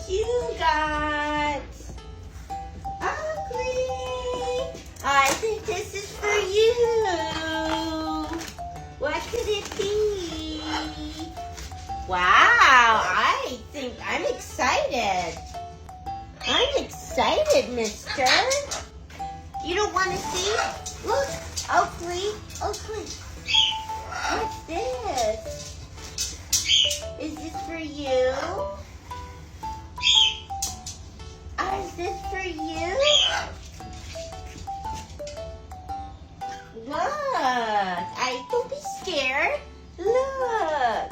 you got? Ugly. I think this is for you. What could it be? Wow, I think I'm excited. I'm excited, mister. You don't want to see? Look, Oakley. Oakley. What's this? Is this for you? Is this for you? Look. Don't be scared. Look.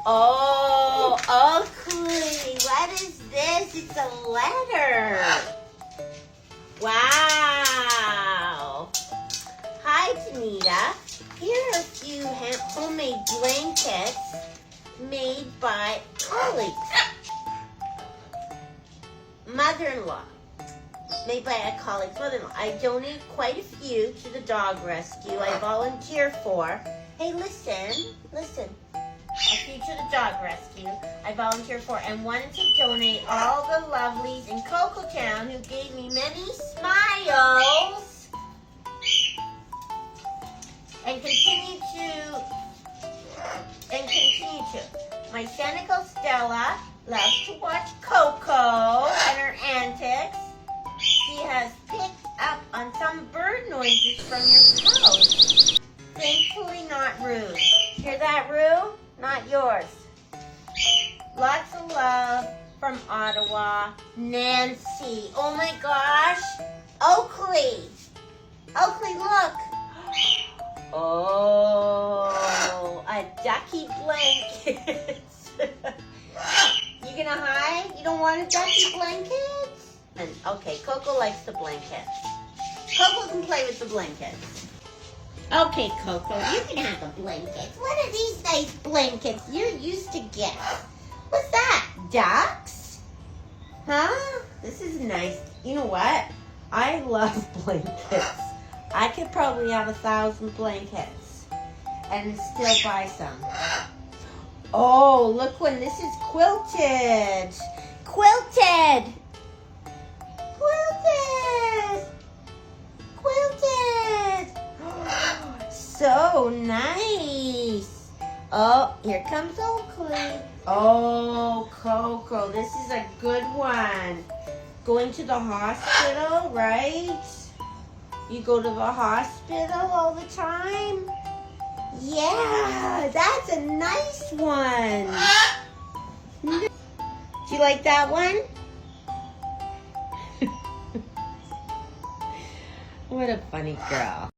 Oh, Oakley. What is this? It's a letter. Wow. Hi, Danita. Here are a few homemade blankets made by colleagues. Mother-in-law. Made by a colleague's mother-in-law. I donate quite a few to the dog rescue I volunteer for. Hey, listen. A few to the dog rescue I volunteer for, and wanted to donate all the lovelies in Coco Town who gave me many smiles and continue to. My Senegal Stella loves to watch Coco and her antics. She has picked up on some bird noises from your house. Thankfully not rude. Hear that, Rue? Not yours. Lots of love from Ottawa, Nancy. Oh my gosh. Oakley. Oakley, look. Oh, a ducky blanket. You gonna hide? You don't want a ducky blanket? Okay, Coco likes the blanket. Coco can play with the blankets. Okay, Coco, you can have a blanket. What are these nice blankets you're used to get? What's that? Ducks? Huh? This is nice. You know what? I love blankets. I could probably have 1,000 blankets and still buy some. Oh, look when this is quilted. Quilted! So nice. Oh, here comes Oakley. Oh, Coco, this is a good one. Going to the hospital, right? You go to the hospital all the time? Yeah, that's a nice one. Do you like that one? What a funny girl.